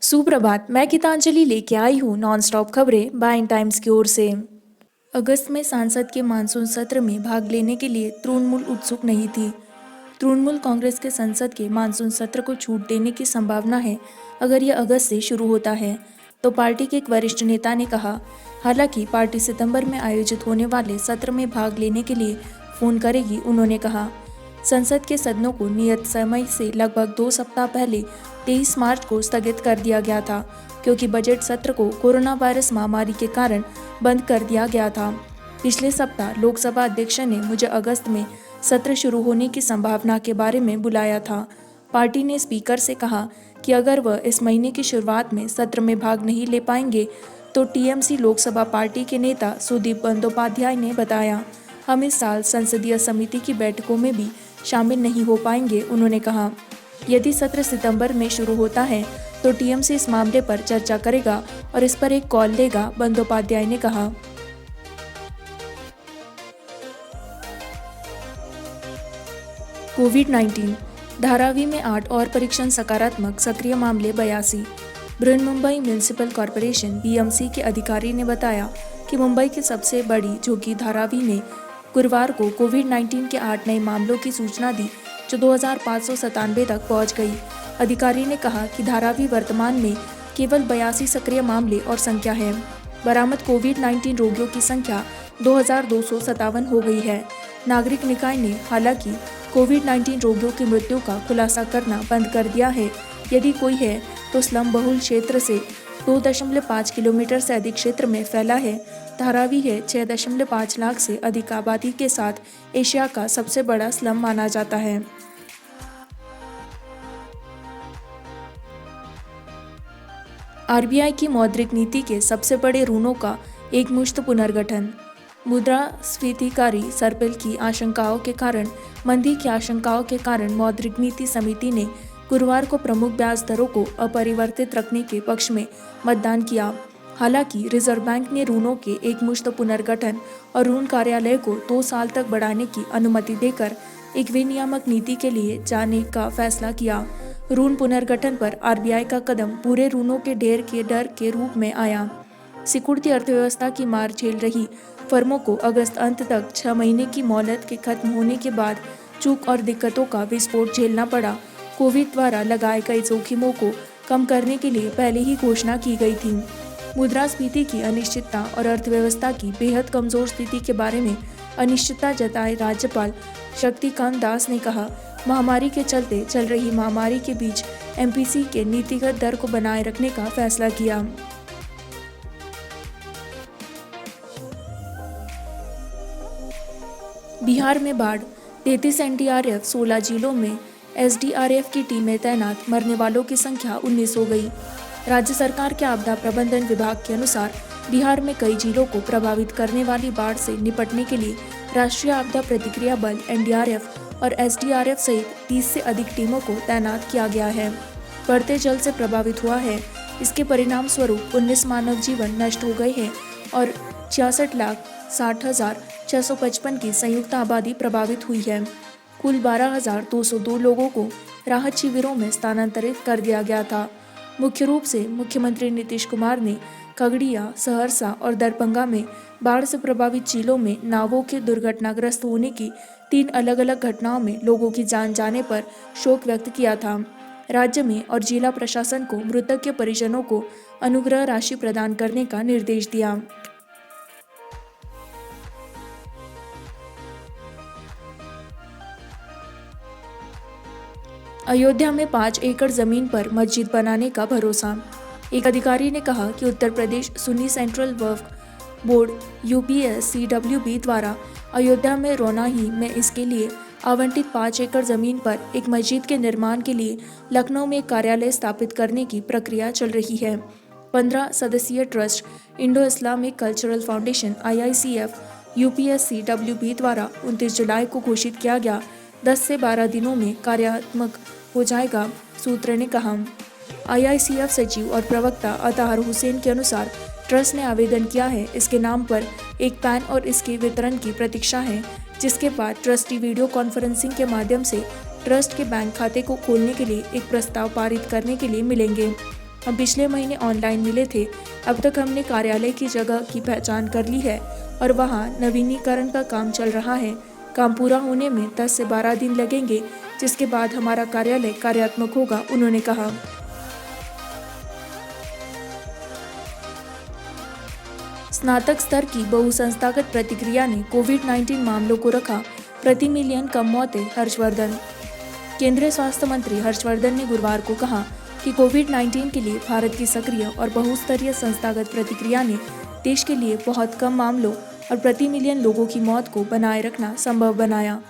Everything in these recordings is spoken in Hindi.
सुप्रभात। मैं गीतांजलि लेके आई हूँ नॉनस्टॉप खबरें बाय टाइम्स की ओर से। अगस्त में सांसद के मानसून सत्र में भाग लेने के लिए तृणमूल उत्सुक नहीं थी। तृणमूल कांग्रेस के संसद के मानसून सत्र को छूट देने की संभावना है अगर यह अगस्त से शुरू होता है, तो पार्टी के एक वरिष्ठ नेता ने कहा। हालांकि पार्टी सितंबर में आयोजित होने वाले सत्र में भाग लेने के लिए फोन करेगी। उन्होंने कहा, संसद के सदनों को नियत समय से लगभग 2 सप्ताह पहले 23 मार्च को स्थगित कर दिया गया था, क्योंकि बजट सत्र को कोरोना वायरस महामारी के कारण बंद कर दिया गया था। पिछले सप्ताह लोकसभा अध्यक्ष ने मुझे अगस्त में सत्र शुरू होने की संभावना के बारे में बुलाया था। पार्टी ने स्पीकर से कहा कि अगर वह इस महीने की शुरुआत में सत्र में भाग नहीं ले पाएंगे, तो टीएमसी लोकसभा पार्टी के नेता सुदीप बंदोपाध्याय ने बताया, हम इस साल संसदीय समिति की बैठकों में भी शामिल नहीं हो पाएंगे। उन्होंने कहा, यदि सत्र सितंबर में शुरू होता है तो टीएमसी इस मामले पर चर्चा करेगा और इस पर एक कॉल देगा, बंदोपाध्याय ने कहा। कोविड-19 धारावी में 8 और परीक्षण सकारात्मक, सक्रिय मामले 82। बृहन्मुंबई म्युनिसिपल कॉर्पोरेशन बीएमसी के अधिकारी ने बताया कि मुंबई की सबसे बड़ी झुग्गी धारावी में गुरुवार को कोविड-19 के 8 नए मामलों की सूचना दी, जो 2597 तक पहुंच गई। अधिकारी ने कहा कि धारावी वर्तमान में केवल 82 सक्रिय मामले और संख्या है। बरामद कोविड-19 रोगियों की संख्या 2257 हो गई है। नागरिक निकाय ने हालांकि कोविड-19 रोगियों की मृत्यु का खुलासा करना बंद कर दिया है। यदि कोई है तो स्लम बहुल क्षेत्र से 2.5 किलोमीटर से अधिक क्षेत्र में फैला है। धारावी है 6.5 लाख से अधिक आबादी के साथ एशिया का सबसे बड़ा स्लम माना जाता है। आरबीआई की मौद्रिक नीति के सबसे बड़े ऋणों का एकमुश्त पुनर्गठन। मुद्रास्फीतिकारी सर्पिल की आशंकाओं के कारण मंदी की आशंकाओं के कारण मौद्रिक नीति समिति ने गुरुवार को प्रमुख ब्याज दरों को अपरिवर्तित रखने के पक्ष में मतदान किया। हालांकि रिजर्व बैंक ने ऋणों के एकमुश्त पुनर्गठन और ऋण कार्यालय को 2 साल तक बढ़ाने की अनुमति देकर एक विनियामक नीति के लिए जाने का फैसला किया। ऋण पुनर्गठन पर आरबीआई का कदम पूरे ऋणों के ढेर के डर के रूप में आया। सिकुड़ती अर्थव्यवस्था की मार झेल रही फर्मों को अगस्त अंत तक 6 महीने की मोहलत के खत्म होने के बाद चूक और दिक्कतों का विस्फोट झेलना पड़ा। कोविड द्वारा लगाए गए जोखिमों को कम करने के लिए पहले ही घोषणा की गई थी। मुद्रास्फीति की अनिश्चितता और अर्थव्यवस्था की बेहद कमजोर स्थिति के बारे में अनिश्चितता जताए राज्यपाल शक्तिकांत दास ने कहा, महामारी के चलते चल रही महामारी के बीच एमपीसी के नीतिगत दर को बनाए रखने का फैसला किया। बिहार में बाढ़, 33 एनडीआरएफ, 16 जिलों में एसडीआरएफ की टीमें तैनात, मरने वालों की संख्या 19 हो गई। राज्य सरकार के आपदा प्रबंधन विभाग के अनुसार बिहार में कई जिलों को प्रभावित करने वाली बाढ़ से निपटने के लिए राष्ट्रीय आपदा प्रतिक्रिया बल एनडीआरएफ और एसडीआरएफ सहित 30 से अधिक टीमों को तैनात किया गया है। बढ़ते जल से प्रभावित हुआ है। इसके परिणाम स्वरूप 19 मानव जीवन नष्ट हो गए हैं और 66,60,655 की संयुक्त आबादी प्रभावित हुई है। कुल 12,202 लोगों को राहत शिविरों में स्थानांतरित कर दिया गया था। मुख्य रूप से मुख्यमंत्री नीतीश कुमार ने खगड़िया, सहरसा और दरभंगा में बाढ़ से प्रभावित जिलों में नावों के दुर्घटनाग्रस्त होने की 3 अलग अलग घटनाओं में लोगों की जान जाने पर शोक व्यक्त किया था। राज्य में और जिला प्रशासन को मृतक के परिजनों को अनुग्रह राशि प्रदान करने का निर्देश दिया। अयोध्या में 5 एकड़ जमीन पर मस्जिद बनाने का भरोसा। एक अधिकारी ने कहा कि उत्तर प्रदेश सुन्नी सेंट्रल वक्फ बोर्ड यूपीएससीडब्ल्यूबी द्वारा अयोध्या में रोनाही में इसके लिए आवंटित 5 एकड़ जमीन पर एक मस्जिद के निर्माण के लिए लखनऊ में एक कार्यालय स्थापित करने की प्रक्रिया चल रही है। 15 सदस्यीय trust Indo Islamic cultural foundation IICF यूपीएससीडब्ल्यूबी द्वारा 29 जुलाई को घोषित किया गया। 10 से 12 दिनों में कार्यात्मक हो जाएगा, सूत्र ने कहा। IICF सचिव और प्रवक्ता अताहर हुसैन के अनुसार ट्रस्ट ने आवेदन किया है। इसके नाम पर एक पैन और इसके वितरण की प्रतीक्षा है, जिसके बाद ट्रस्टी वीडियो कॉन्फ्रेंसिंग के माध्यम से ट्रस्ट के बैंक खाते को खोलने के लिए एक प्रस्ताव पारित करने के लिए मिलेंगे। हम पिछले महीने ऑनलाइन मिले थे। अब तक हमने कार्यालय की जगह की पहचान कर ली है और वहाँ नवीनीकरण का काम चल रहा है। काम पूरा होने में 10 से 12 दिन लगेंगे, जिसके बाद हमारा कार्यालय कार्यात्मक होगा, उन्होंने कहा। स्नातक स्तर की बहुसंस्थागत प्रतिक्रिया ने कोविड-19 मामलों को रखा प्रति मिलियन कम मौतें, हर्षवर्धन। केंद्रीय स्वास्थ्य मंत्री हर्षवर्धन ने गुरुवार को कहा कि कोविड-19 के लिए भारत की सक्रिय और बहुस्तरीय संस्थागत प्रतिक्रिया ने देश के लिए बहुत कम मामलों और प्रति मिलियन लोगों की मौत को बनाए रखना संभव बनाया।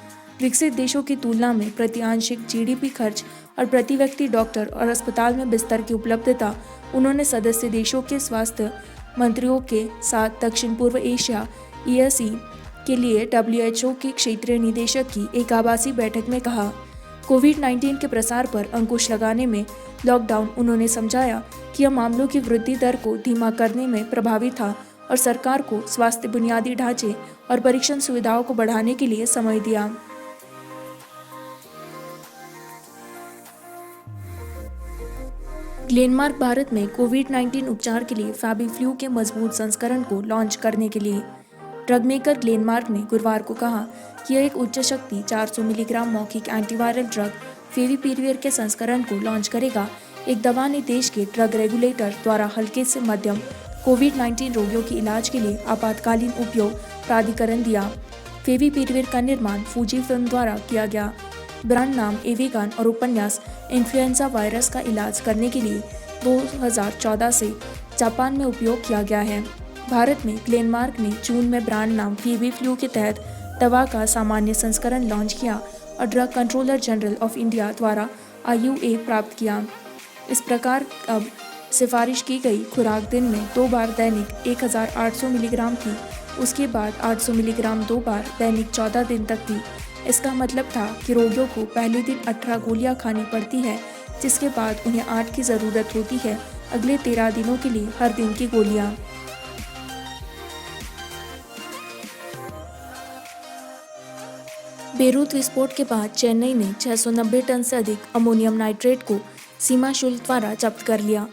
विकसित देशों की तुलना में प्रति आंशिक जीडीपी खर्च और प्रति व्यक्ति डॉक्टर और अस्पताल में बिस्तर की उपलब्धता, उन्होंने सदस्य देशों के स्वास्थ्य मंत्रियों के साथ दक्षिण पूर्व एशिया (EAC) के लिए WHO के क्षेत्रीय निदेशक की एक आभासी बैठक में कहा। कोविड-19 के प्रसार पर अंकुश लगाने में लॉकडाउन, उन्होंने समझाया कि यह मामलों की वृद्धि दर को धीमा करने में प्रभावी था और सरकार को स्वास्थ्य बुनियादी ढांचे और परीक्षण सुविधाओं को बढ़ाने के लिए समय दिया। ग्लेनमार्क भारत में कोविड-19 उपचार के लिए फैबीफ्लू के मजबूत संस्करण को लॉन्च करने के लिए ड्रग मेकर ग्लेनमार्क ने गुरुवार को कहा कि यह एक उच्च शक्ति 400 मिलीग्राम मौखिक एंटीवायरल ड्रग फेविपिराविर के संस्करण को लॉन्च करेगा। एक दवा ने देश के ड्रग रेगुलेटर द्वारा हल्के से मध्यम कोविड-19 रोगियों के इलाज के लिए आपातकालीन उपयोग प्राधिकरण दिया। फेविपिराविर का निर्माण फूजी फिल्म द्वारा किया गया। ब्रांड नाम एविगान और उपन्यास इन्फ्लुएंजा वायरस का इलाज करने के लिए 2014 से जापान में उपयोग किया गया है। भारत में ग्लेनमार्क ने जून में ब्रांड नाम फेविफ्लू के तहत दवा का सामान्य संस्करण लॉन्च किया और drug controller general of India द्वारा IUA प्राप्त किया। इस प्रकार अब सिफारिश की गई खुराक दिन में 2 बार दैनिक 1800 मिलीग्राम थी, उसके बाद 800 मिलीग्राम 2 बार दैनिक 14 दिन तक थी। इसका मतलब था कि रोगियों को पहले दिन 18 गोलियां खानी पड़ती है, जिसके बाद उन्हें 8 की ज़रूरत होती है, अगले 13 दिनों के लिए हर दिन की गोलियां। बेरूत विस्फोट के बाद चेन्नई ने 690 टन से अधिक अमोनियम नाइट्रेट को सीमा शुल्क द्वारा जब्त कर लिया।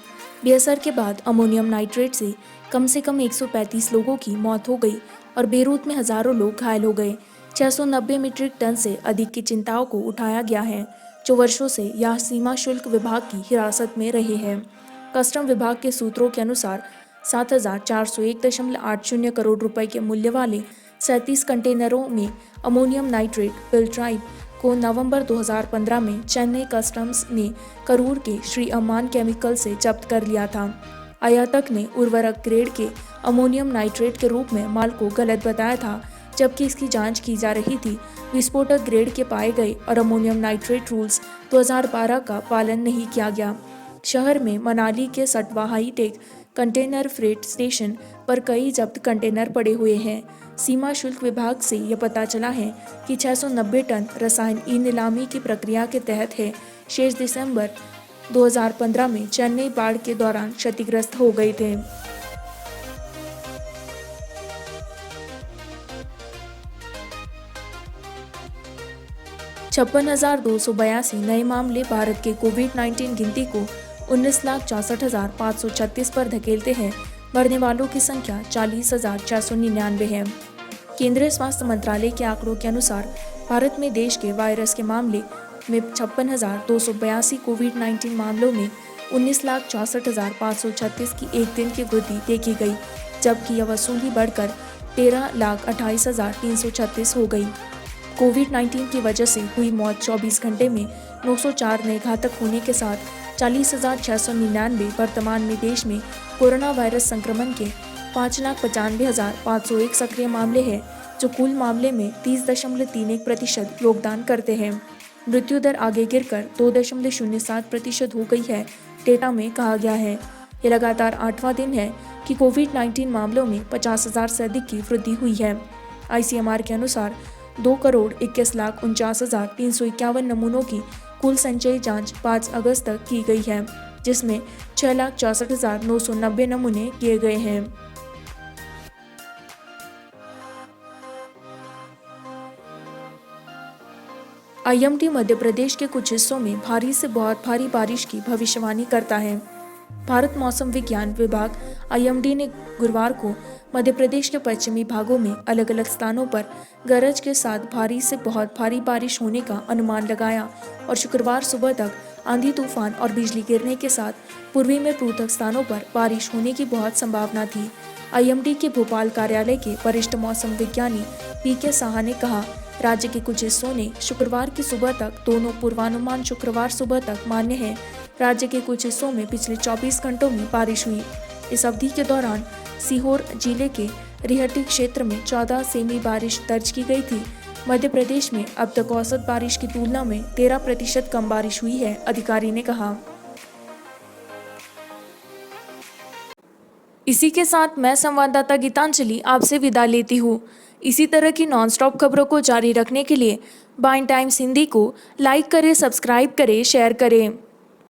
बेअसर के बाद अमोनियम नाइट्रेट से कम 135 लोगों की मौत हो गई और बेरूत में हजारों लोग घायल हो गए। 690 मीट्रिक टन से अधिक की चिंताओं को उठाया गया है, जो वर्षों से यह सीमा शुल्क विभाग की हिरासत में रहे हैं। कस्टम विभाग के सूत्रों के अनुसार 7,401.80 करोड़ रुपए के मूल्य वाले 37 कंटेनरों में अमोनियम नाइट्रेट फिल्ट्राइड को नवंबर 2015 में चेन्नई कस्टम्स ने करूर के श्री अम्मान केमिकल से जब्त कर लिया था। आयातक ने उर्वरक ग्रेड के अमोनियम नाइट्रेट के रूप में माल को गलत बताया था, जबकि इसकी जांच की जा रही थी। विस्फोटक ग्रेड के पाए गए और अमोनियम नाइट्रेट रूल्स 2012 का पालन नहीं किया गया। शहर में मनाली के सटवा हाईटेक कंटेनर फ्रेट स्टेशन पर कई जब्त कंटेनर पड़े हुए हैं। सीमा शुल्क विभाग से यह पता चला है कि 690 टन रसायन ई-नीलामी की प्रक्रिया के तहत है। शेष दिसंबर 2015 में चेन्नई बाढ़ के दौरान क्षतिग्रस्त हो गए थे। $56,282 नए मामले भारत के कोविड-19 गिनती को 19,64,536 पर धकेलते हैं। मरने वालों की संख्या 40,699 है। केंद्रीय स्वास्थ्य मंत्रालय के आंकड़ों के अनुसार भारत में देश के वायरस के मामले में 56,282 कोविड-19 मामलों में 19,64,536 की एक दिन की वृद्धि देखी गई, जबकि यह वसूली बढ़कर 13,28,336 हो गई। कोविड-19 की वजह से हुई मौत 24 घंटे में 904 नए घातक होने के साथ 40,699 वर्तमान में देश में कोरोना वायरस संक्रमण के 5,95,501 सक्रिय मामले हैं, जो कुल मामले में 30.31% योगदान करते हैं। मृत्यु दर आगे गिरकर 2.07% हो गई है। डेटा में कहा गया है, यह लगातार 8वां दिन है कि कोविड-19 मामलों में 50,000 से अधिक की वृद्धि हुई है। ICMR के अनुसार 2,21,49,351 नमूनों की कुल संचयी जांच 5 अगस्त तक की गई है, जिसमें 6,64,990 नमूने किए गए हैं। IMD मध्य प्रदेश के कुछ हिस्सों में भारी से बहुत भारी बारिश की भविष्यवाणी करता है। भारत मौसम विज्ञान विभाग आईएमडी ने गुरुवार को मध्य प्रदेश के पश्चिमी भागों में अलग अलग स्थानों पर गरज के साथ भारी से बहुत भारी बारिश होने का अनुमान लगाया और शुक्रवार सुबह तक आंधी तूफान और बिजली गिरने के साथ पूर्वी में पृथक स्थानों पर बारिश होने की बहुत संभावना थी। आईएमडी के भोपाल कार्यालय के वरिष्ठ मौसम विज्ञानी पीके साहा ने कहा, राज्य के कुछ हिस्सों ने शुक्रवार की सुबह तक दोनों पूर्वानुमान शुक्रवार सुबह तक मान्य है। राज्य के कुछ हिस्सों में पिछले 24 घंटों में बारिश हुई। इस अवधि के दौरान सीहोर जिले के रिहटी क्षेत्र में 14 सेमी बारिश दर्ज की गई थी। मध्य प्रदेश में अब तक औसत बारिश की तुलना में 13% कम बारिश हुई है, अधिकारी ने कहा। इसी के साथ मैं संवाददाता गीतांजलि आपसे विदा लेती हूँ। इसी तरह की नॉनस्टॉप खबरों को जारी रखने के लिए बाइन टाइम्स हिंदी को लाइक करें, सब्सक्राइब करें, शेयर करें।